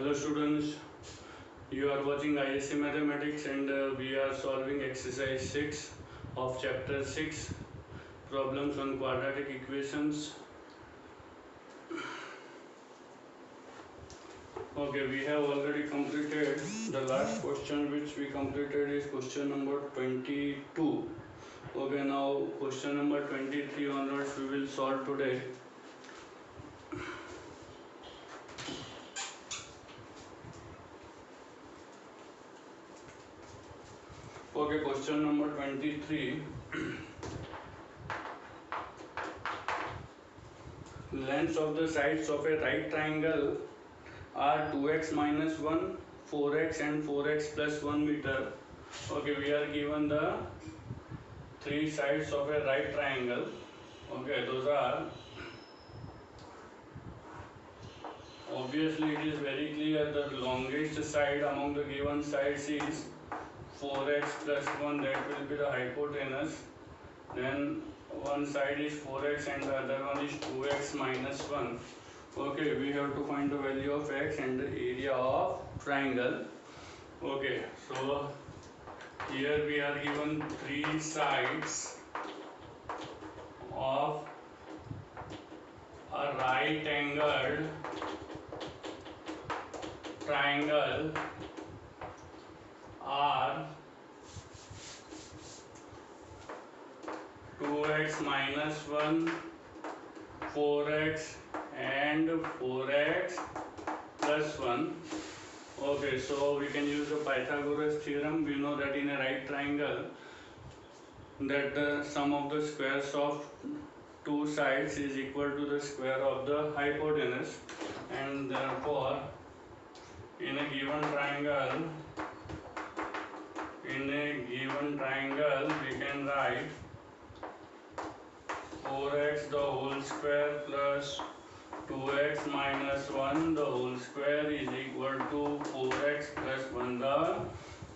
Hello students, you are watching ISC Mathematics and we are solving exercise 6 of chapter 6 problems on quadratic equations. Okay, we have already completed the last question which we completed is question number 22. Okay, now question number 23 onwards we will solve today. Okay, question number 23. Lengths of the sides of a right triangle are 2x minus 1, 4x and 4x plus 1 meter. Okay, we are given the three sides of a right triangle. Okay, those are, obviously it is very clear the longest side among the given sides is 4x plus 1, that will be the hypotenuse. Then one side is 4x and the other one is 2x minus 1. Okay, we have to find the value of x and the area of triangle. Okay, so here we are given three sides of a right angled triangle are 2x minus 1, 4x and 4x plus 1. Okay, so we can use the Pythagoras theorem. We know that in a right triangle that the sum of the squares of two sides is equal to the square of the hypotenuse, and therefore in a given triangle we can write 4x the whole square plus 2x minus 1 the whole square is equal to 4x plus 1 the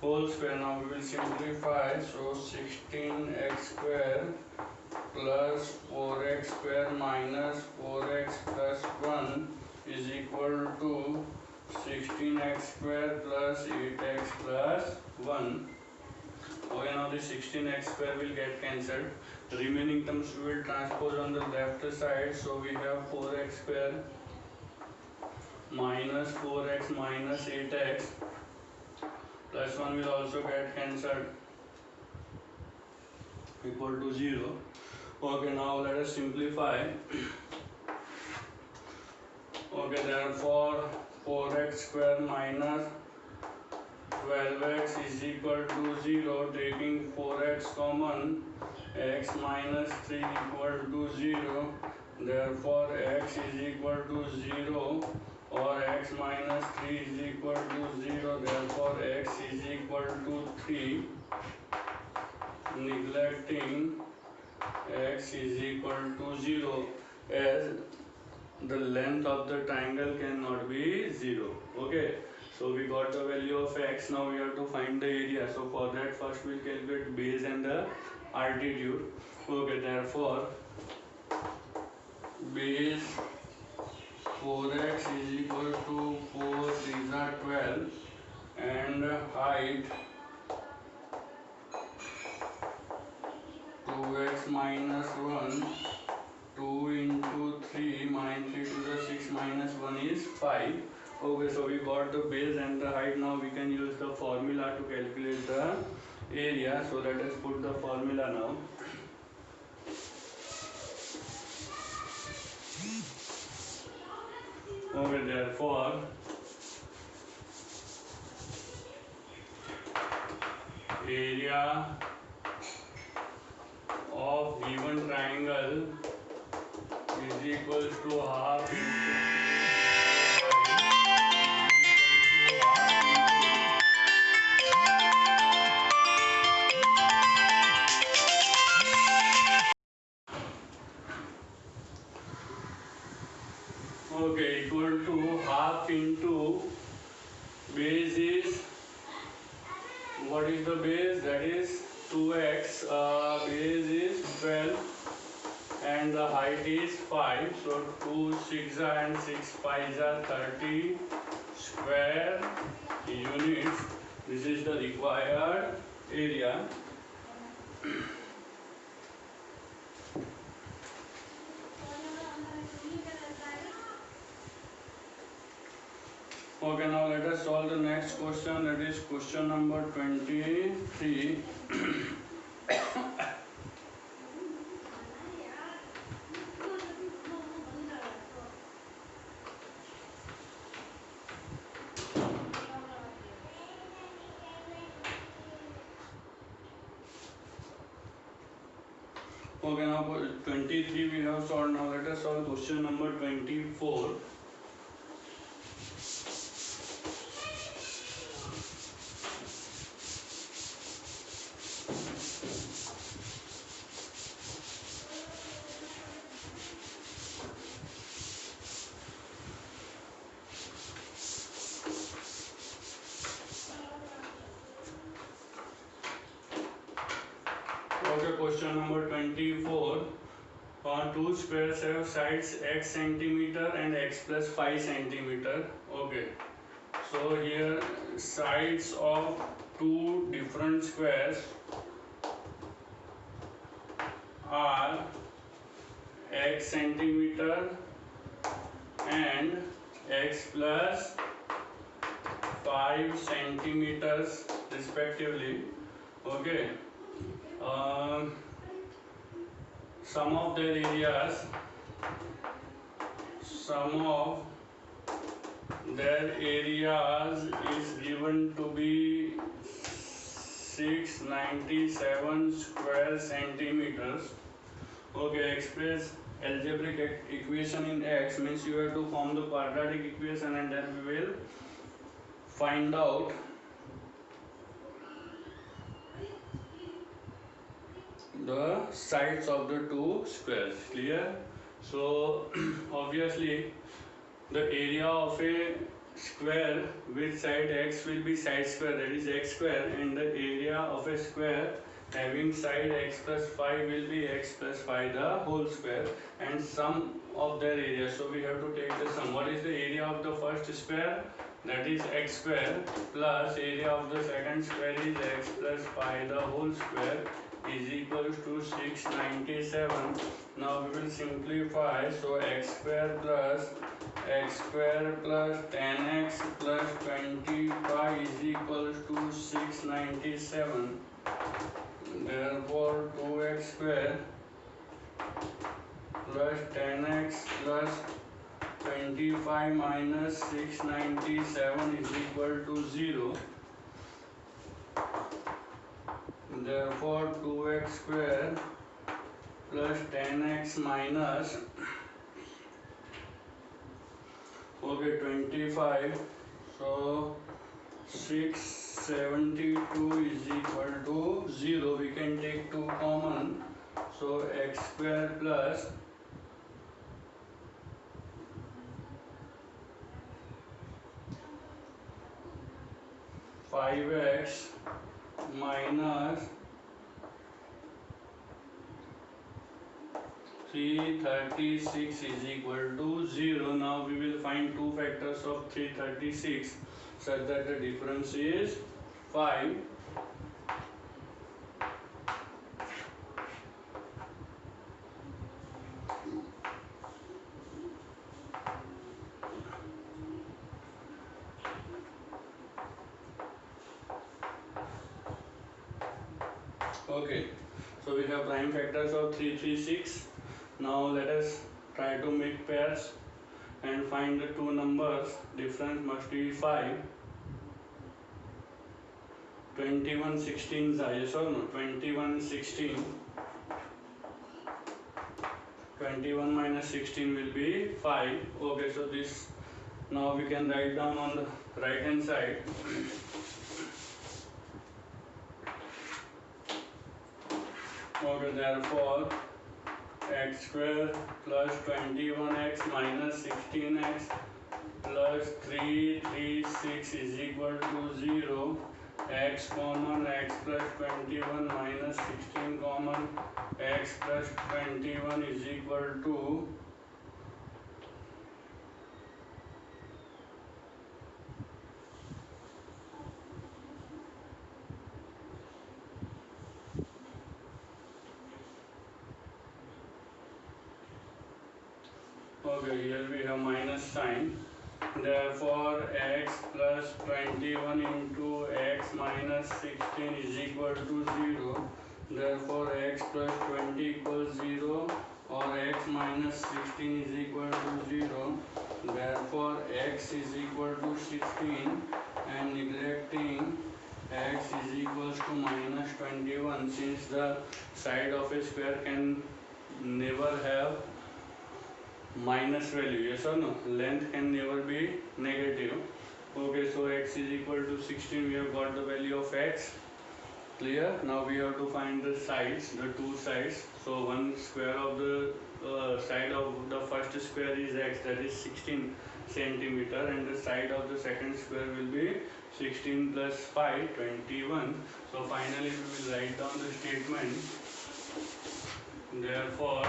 whole square. Now we will simplify, so 16x square plus 4x square minus 4x plus 1 is equal to 16x square plus 8x plus 1. Okay, now the 16x square will get cancelled. The remaining terms we will transpose on the left side. So we have 4x square minus 4x minus 8x plus 1 will also get cancelled, equal to 0. Okay, now let us simplify. Okay, therefore 4x square minus 12x is equal to 0, taking 4x common, x minus 3 equal to 0, therefore x is equal to 0, or x minus 3 is equal to 0, therefore x is equal to 3, neglecting x is equal to 0 as the length of the triangle cannot be 0. Okay, so we got the value of x. Now we have to find the area. So for that first we'll calculate base and the altitude. Okay, therefore base 4x is equal to 4 these are 12 and height 2x minus 1, 2 into 3 minus 3 to the 6 minus 1 is 5. Okay, so we got the base and the height. Now we can use the formula to calculate the area. So let us put the formula now. Okay, therefore area of given triangle is equal to half equal to half into base is, what is the base, that is 2x, base is 12 and the height is 5, so 2 6 and 6 5 are 30, square units. This is the required area. Okay, now let us solve the next question. That is question number 23. Okay, now 23 we have solved. Now let us solve question number 24. Okay, question number 24. Two squares have sides x centimeter and x plus 5 centimeter. Okay, so here sides of two different squares are x centimeter and x plus 5 centimeters respectively. Okay, sum of their areas is given to be 697 square centimeters. Okay, express algebraic equation in x means you have to form the quadratic equation and then we will find out the sides of the two squares. Clear? So obviously the area of a square with side x will be side square, that is x square, and the area of a square having side x plus 5 will be x plus 5 the whole square, and sum of their area. So we have to take the sum. What is the area of the first square? That is x square, plus area of the second square is x plus 5 the whole square is equals to 697. Now we will simplify. So x square plus 10x plus 25 is equals to 697. Therefore 2x square plus 10x plus 25 minus 697 is equal to 0. Therefore 2x square plus 10x minus 25, so 672 is equal to 0. We can take 2 common, so x square plus 5x minus 336 is equal to 0. Now we will find two factors of 336 such that the difference is 5. Okay, so we have prime factors of 336. Now let us try to make pairs and find the two numbers. Difference must be 5. 21 16 yes or no? 21 16. 21 minus 16 will be 5. Okay, so this now we can write down on the right hand side. Okay, therefore x square plus 21x minus 16x plus 336 is equal to 0. X common, x plus 21 minus 16 common, x plus 21 is equal to Okay, here we have minus sign. Therefore, x plus 21 into x minus 16 is equal to 0. Therefore, x plus 20 equals 0 or x minus 16 is equal to 0. Therefore, x is equal to 16 and neglecting x is equals to minus 21, since the side of a square can never have minus value, yes or no? Length can never be negative. Okay, so x is equal to 16, we have got the value of x. Clear? Now we have to find the sides, the two sides. So one square of the side of the first square is x, that is 16 centimeter, and the side of the second square will be 16 plus 5, 21. So finally we will write down the statement. Therefore,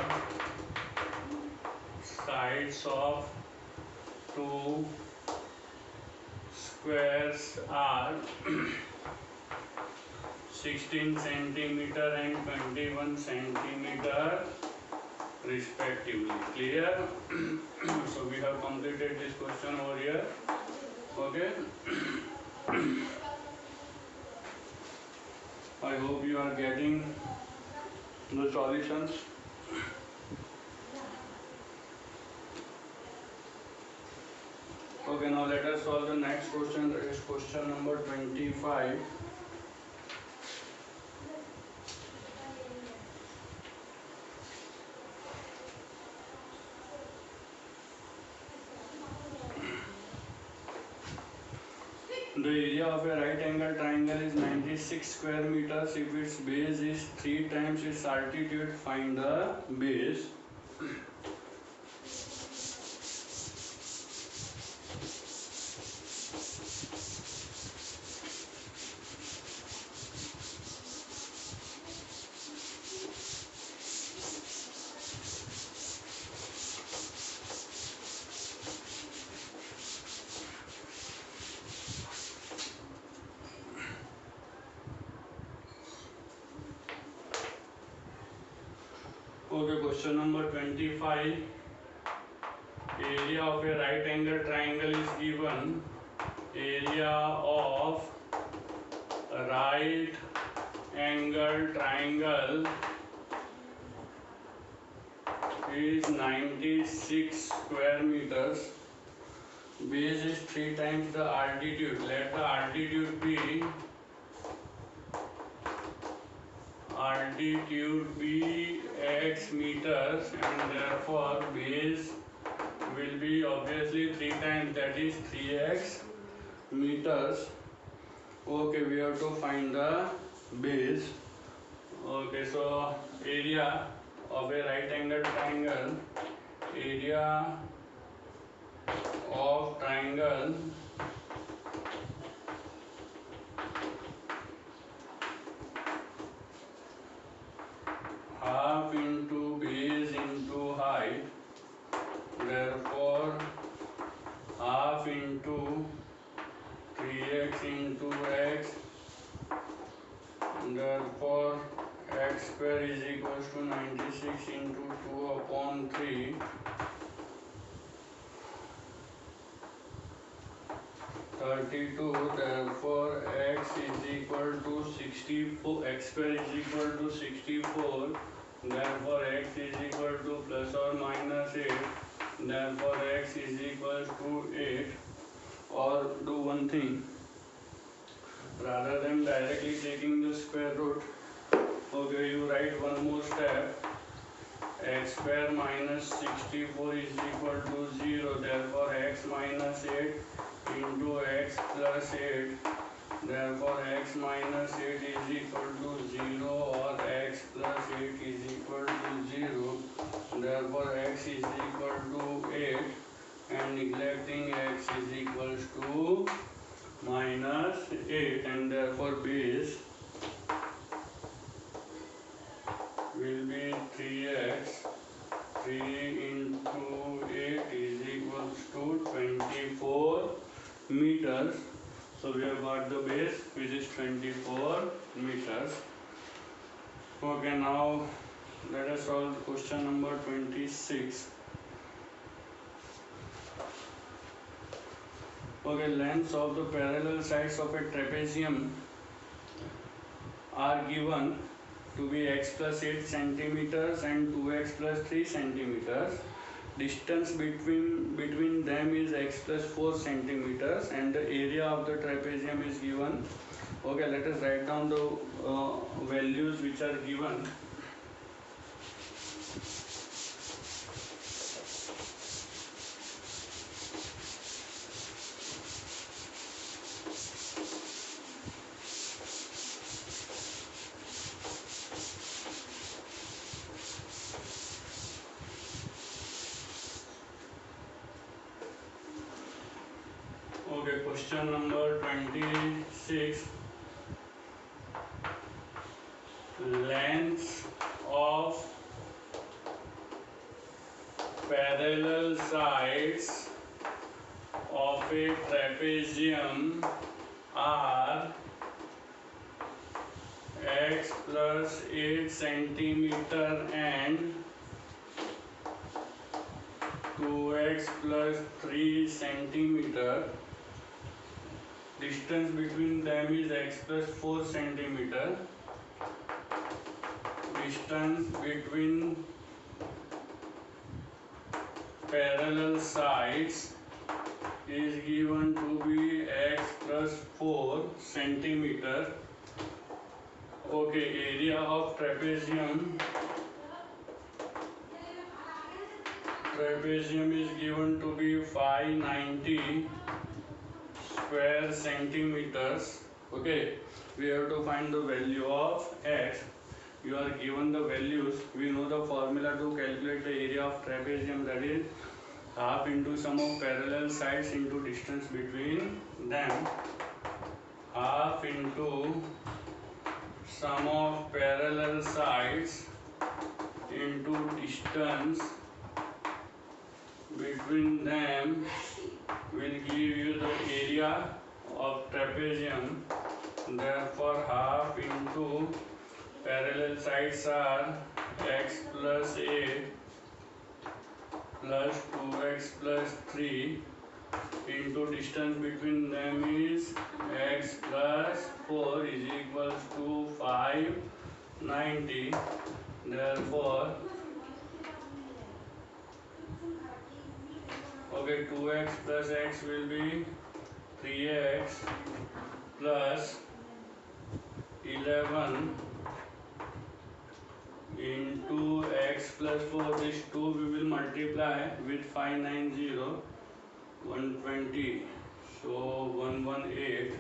sides of two squares are 16 centimeter and 21 centimeter respectively. Clear? So we have completed this question over here. Okay. I hope you are getting the solutions. Okay, now let us solve the next question. That is question number 25. The area of a right angle triangle is 96 square meters. If its base is 3 times its altitude, find the base. Okay, question number 25. Area of a right angle triangle is given. Area of a right angle triangle is 96 square meters. Base is 3 times the altitude. Let the altitude be x meters, and therefore base will be obviously 3 times, that is 3x meters. Okay, we have to find the base. Okay, so area of a right angle triangle, area of triangle half into base into height. Therefore, half into 3x into x. Therefore, x square is equals to 96 into 2 upon 3. 32. Therefore, x is equal to 64. X square is equal to 64. Therefore, x is equal to plus or minus 8. Therefore, x is equal to 8. Or do one thing. Rather than directly taking the square root, okay, you write one more step. X square minus 64 is equal to 0. Therefore, x minus 8 into x plus 8. Therefore, x minus 8 is equal to 0 or x plus 8 is equal to 0. Therefore, x is equal to 8, and neglecting x is equals to minus 8, and therefore base will be 3x. 3 into 8 is equals to 24 meters. So we have got the base, which is 24 meters. Okay, now let us solve question number 26. Okay, lengths of the parallel sides of a trapezium are given to be x plus 8 centimeters and 2x plus 3 centimeters. Distance between them is x plus 4 centimeters and the area of the trapezium is given. Okay, let us write down the values which are given. Okay, question number 26. Lengths of parallel sides of a trapezium are x plus 8 centimeter and 2x plus 3 centimeter. Distance between them is x plus 4 centimeter. Distance between parallel sides is given to be x plus 4 centimeter. Okay, area of trapezium is given to be 590 square centimeters. Okay, we have to find the value of x. You are given the values. We know the formula to calculate the area of trapezium, that is half into sum of parallel sides into distance between them. Half into sum of parallel sides into distance between them will give you the area of trapezium. Therefore, half into parallel sides are x plus 8 plus 2x plus 3 into distance between them is x plus 4 is equals to 590. Therefore, okay, 2x plus x will be 3x plus 11 into x plus 4. This 2 we will multiply with 590, 120. So 118,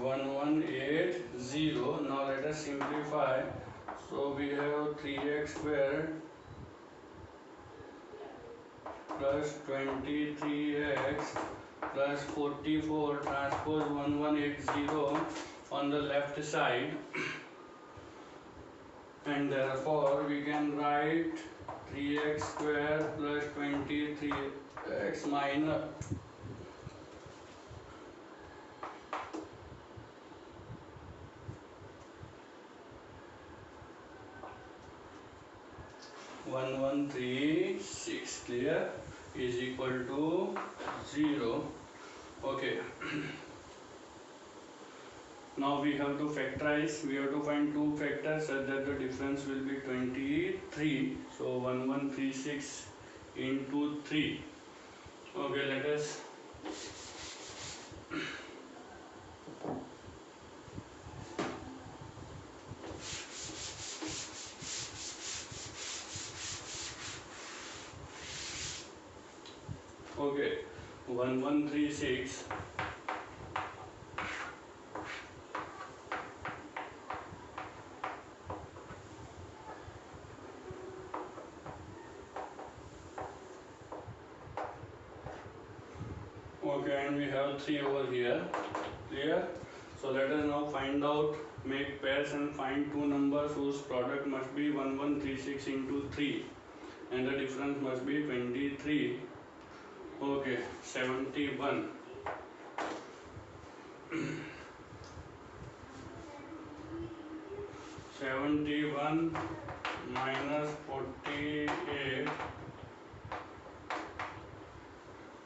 1180. Now let us simplify. So we have 3x squared plus 23x plus 44 transpose 1180 on the left side, and therefore we can write 3x square plus 23x minus 1136, clear, is equal to 0. Okay. Now we have to factorize. We have to find two factors such that the difference will be 23. So 1136 into 3. Okay, let us okay, 1136 okay, and we have 3 over here, clear. So let us now find out, make pairs and find two numbers whose product must be 1136 into 3 and the difference must be 23. Okay, 71. 71 minus 48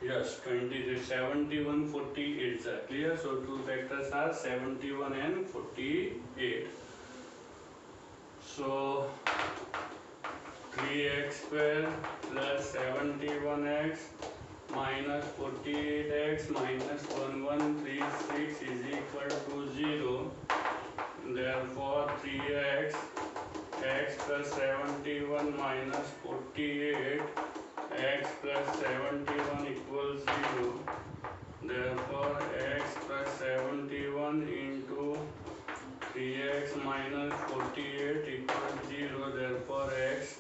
Yes, 20, 71, 48 are clear. So two factors are 71 and 48. So 3x square plus 71x minus 48x minus 1136 is equal to 0. Therefore 3x x plus 71 minus 48 x plus 71 equals 0. Therefore x plus 71 into 3x minus 48 equals 0. Therefore x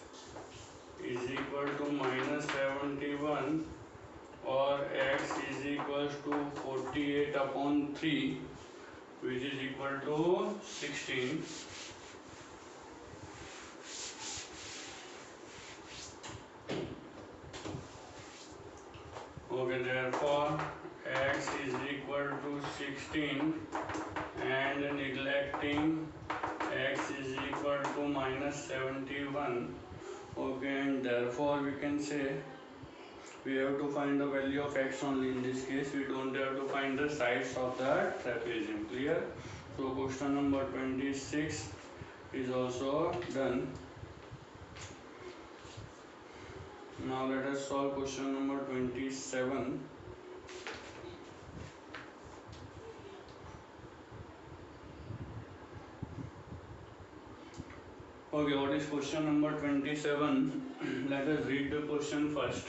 is equal to minus 71, or x is equals to 48 upon 3, which is equal to 16. Okay, therefore x is equal to 16, and neglecting x is equal to minus 71. Okay, and therefore we can say we have to find the value of x only. In this case we don't have to find the sides of the trapezium. Clear? So question number 26 is also done. Now let us solve question number 27. Okay, what is question number 27? Let us read the question first.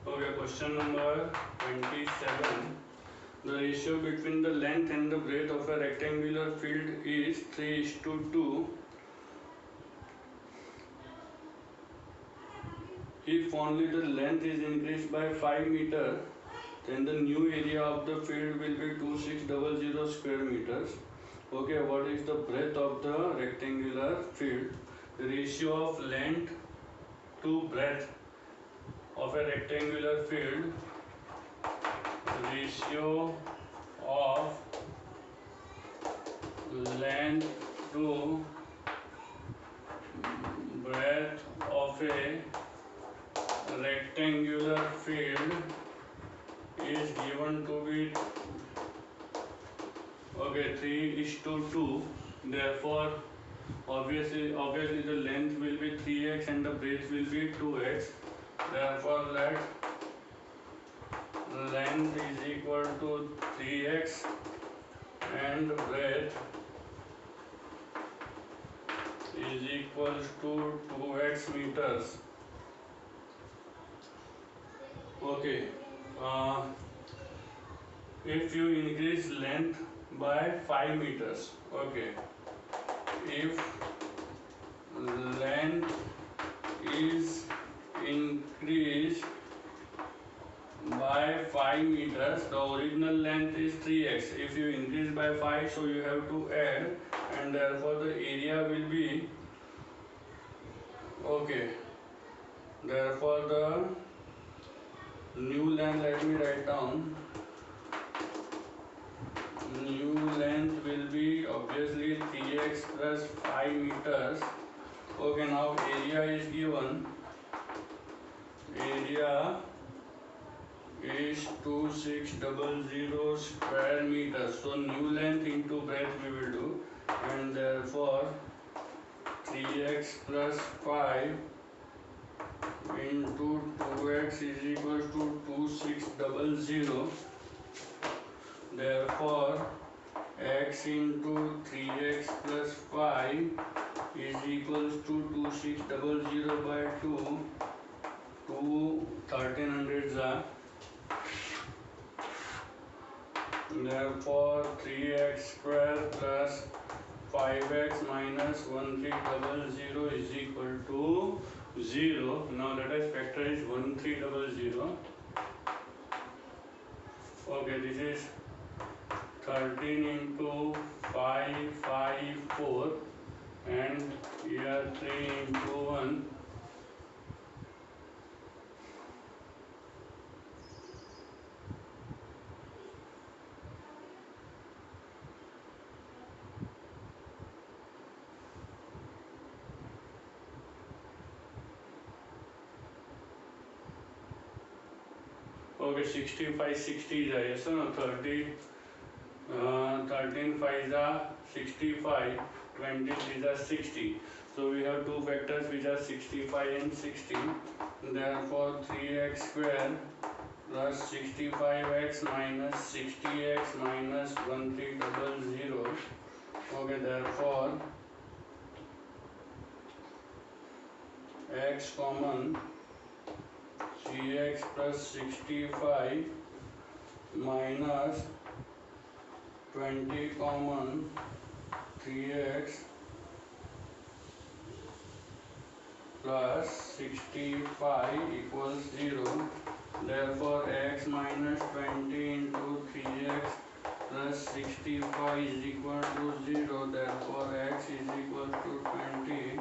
Okay, question number 27. The ratio between the length and the breadth of a rectangular field is 3:2. If only the length is increased by 5 meter, then the new area of the field will be 2600 square meters. Okay, what is the breadth of the rectangular field? The ratio of length to breadth of a rectangular field, ratio of length to breadth of a rectangular field is given to be 3:2. Therefore obviously the length will be 3x and the breadth will be 2x. Therefore let length is equal to 3x and breadth is equals to 2x meters. Okay, if you increase length by 5 meters, okay, if length is increased by 5 meters, the original length is 3x. If you increase by 5, so you have to add, and therefore the area will be, okay, therefore the new length, let me write down, new length will be obviously 3x plus 5 meters. Okay, now area is given, area is 2600 square meters. So new length into breadth we will do, and therefore 3x plus 5 into 2x is equals to 2600. Therefore x into 3x plus 5 is equals to 2600 by 2, 1300s are. Therefore 3x square plus 5x minus 1300 is equal to 0. Now let us factorize 1300. Okay, this is 13 into 554 and here 3 into 1. Okay, 65 60 जाए so no 30 13 5 are 65, 20 is are 60. So we have two factors which are 65 and 60. Therefore 3x square plus 65x minus 60x minus 1300. Okay, therefore x common 3x plus 65 minus 20 common 3x plus 65 equals 0. Therefore x minus 20 into 3x plus 65 is equal to 0. Therefore x is equal to 20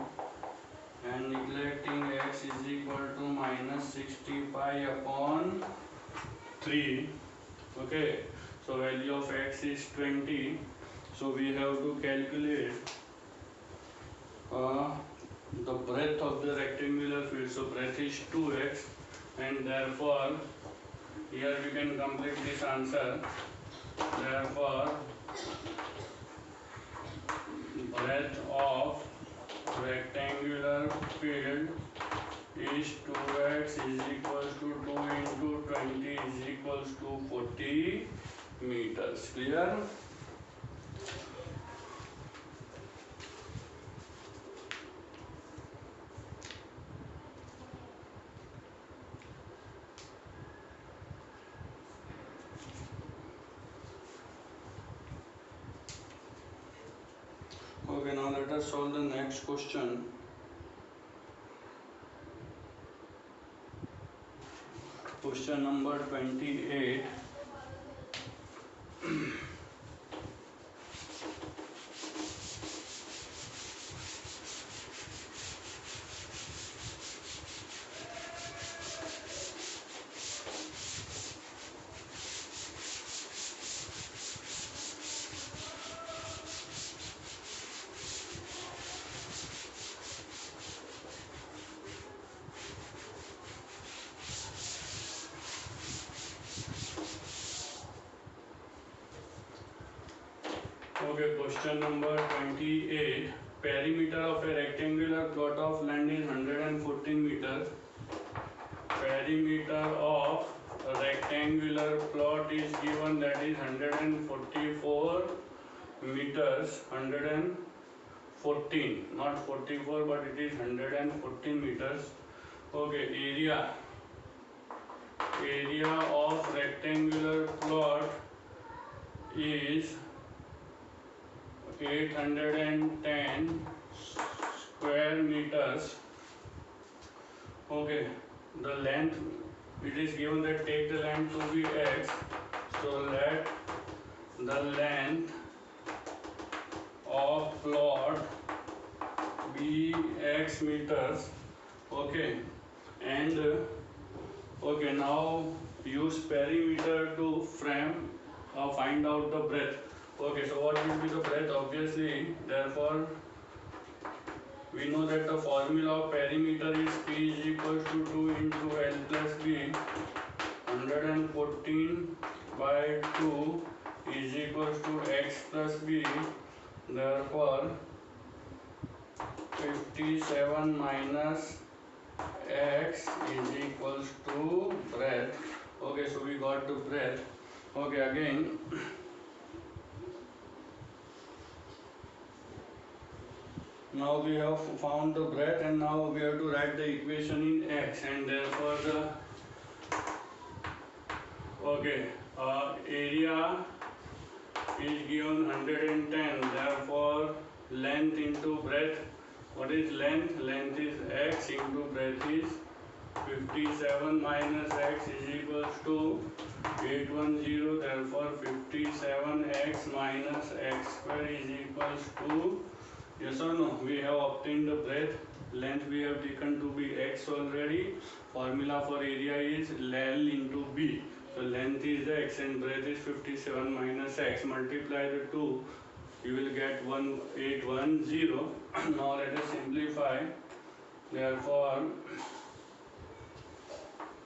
and neglecting x is equal to minus 65 upon 3. Okay, so value of x is 20. So we have to calculate the breadth of the rectangular field. So breadth is 2x and therefore here we can complete this answer. Therefore breadth of rectangular field is 2x is equals to 2 into 20 is equals to 40 meters. Clear? Okay, now let us solve the next question. Question number 28. Okay, question number 28. Perimeter of a rectangular plot of land is 114 meters. Perimeter of a rectangular plot is given, that is 144 meters. 114, not 44, but it is 114 meters. Okay, area of rectangular plot is 810 square meters. Okay, the length, it is given that take the length to be x. So let the length of plot be x meters. Okay, and okay, now use perimeter to find out the breadth. Okay, so what will be the breadth? Obviously, therefore we know that the formula of perimeter is P is equals to 2 into L plus B. 114 by 2 is equals to x plus b. Therefore 57 minus x is equals to breadth. Okay, so we got the breadth. Okay, again now we have found the breadth and now we have to write the equation in x, and therefore the area is given 110, therefore length into breadth What is length? Length is x into breadth is 57 minus x is equals to 810. Therefore 57x minus x square is equals to, yes or no? We have obtained the breadth. Length we have taken to be x already. Formula for area is L into B. So length is x and breadth is 57 minus x. Multiply the two, you will get 1810. Now let us simplify. Therefore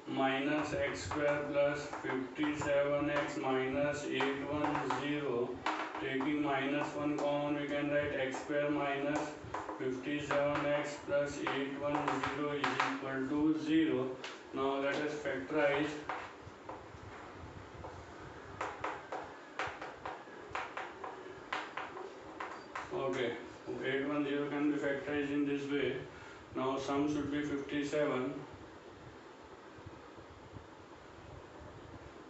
minus x square plus 57x minus 810. Taking minus 1 common, we can write x square minus 57x plus 810 is equal to 0. Now let us factorize. Okay, 810 can be factorized in this way. Now sum should be 57.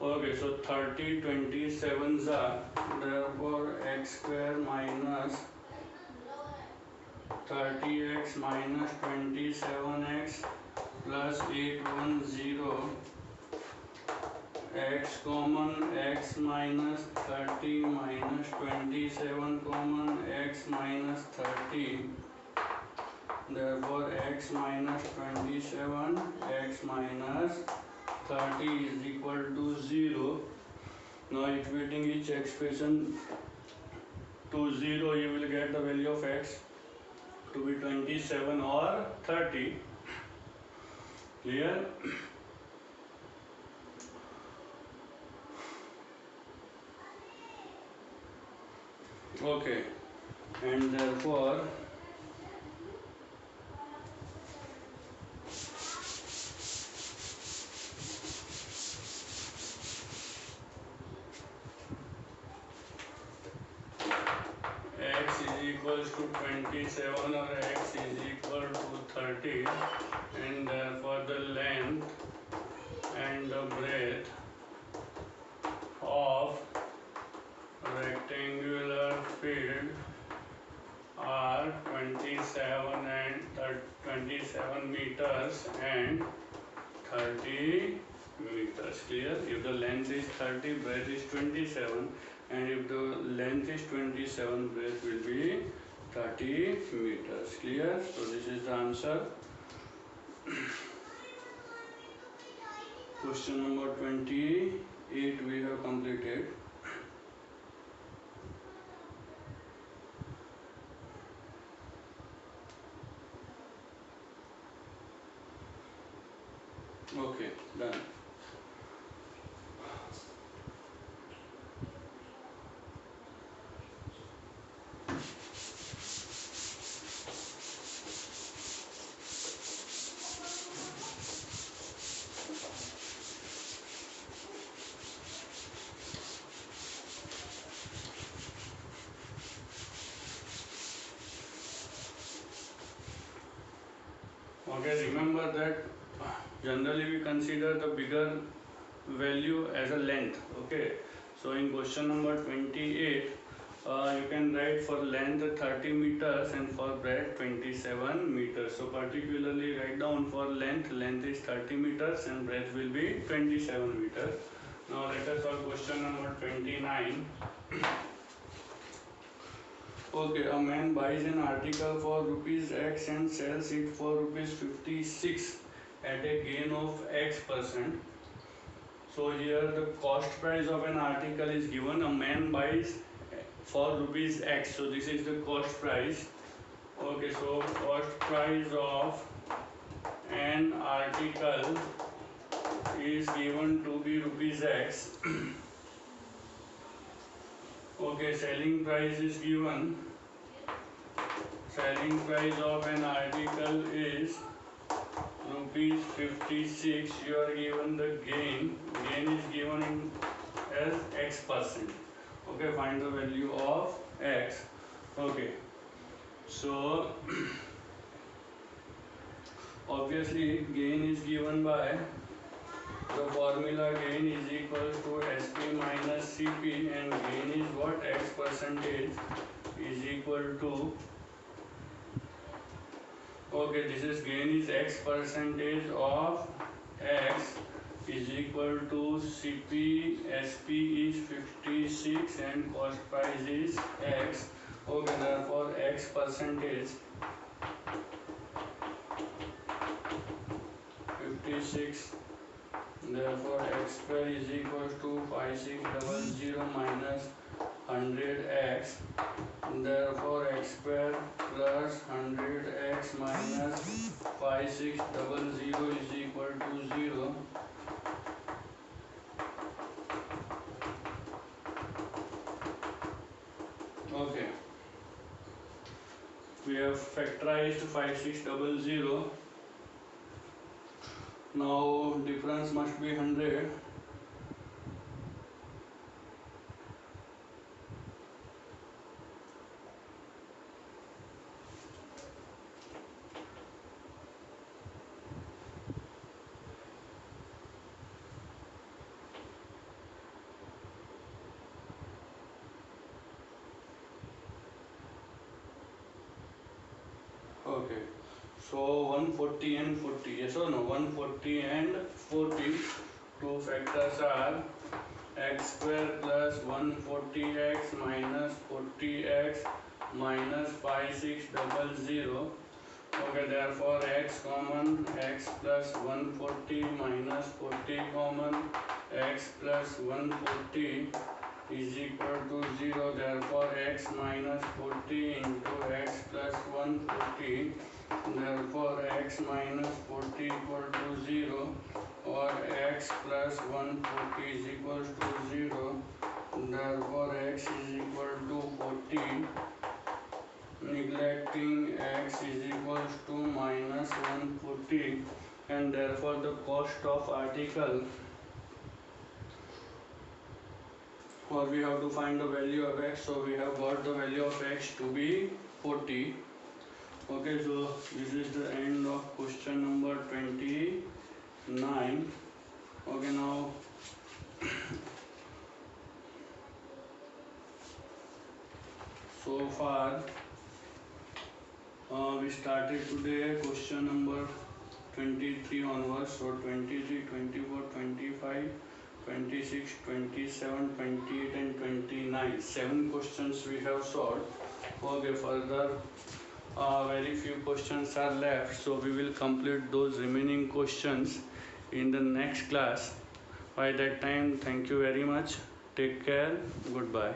Okay, so 30 27s are, therefore x square minus 30x minus 27x plus 810, x common, x minus 30 minus 27 common, x minus 30, therefore x minus 27, x minus 30 is equal to 0. Now equating each expression to 0, you will get the value of x to be 27 or 30. Clear? Okay, and therefore x is equals to 27 or x is equal to 30, and therefore the length and the breadth of rectangular field are 27 and 27 meters and 30 meters. Clear? If the length is 30, breadth is 27, and if the length is 27, breadth will be 30 meters. Clear? So this is the answer. Question number 28 we have completed. Okay, done. Okay, remember that generally we consider the bigger value as a length. Okay, so in question number 28, you can write for length 30 meters and for breadth 27 meters. So particularly write down for length is 30 meters and breadth will be 27 meters. Now let us solve question number 29. Okay, a man buys an article for rupees X and sells it for rupees 56 at a gain of X%. So here the cost price of an article is given. A man buys for rupees X. So this is the cost price. Okay, so cost price of an article is given to be rupees X. Okay, selling price is given. Selling price of an article is rupees 56. You are given the gain. Gain is given as X%. Okay, find the value of X. Okay, so obviously gain is given by the formula. Gain is equal to SP minus CP, and gain is what? X percentage is equal to Okay, this is gain is x percentage of x is equal to Cp, Sp is 56 and cost price is x. Okay, therefore x percentage 56, therefore x square is equal to 5600 minus 100x, therefore x square plus 100x minus 5600 is equal to 0. Okay, we have factorized 5600. Now difference must be 100. Okay, so 140 and 40, yes or no? 140 and 40, two factors are x square plus 140x minus 40x minus 5600. Okay, therefore x common, x plus 140 minus 40 common, x plus 140 is equal to 0. Therefore x minus 40 into x plus 140, therefore x minus 40 equal to 0, or x plus 140 is equal to 0, therefore x is equal to 40. Neglecting x is equals to minus 140, and therefore the cost of article, or we have to find the value of x, so we have got the value of x to be 40. Okay, so this is the end of question number 29. Okay, now so far we started today question number 23 onwards, so 23, 24, 25, 26, 27, 28 and 29, 7 questions we have solved. Okay, further very few questions are left, so we will complete those remaining questions in the next class. By that time, thank you very much, take care, goodbye.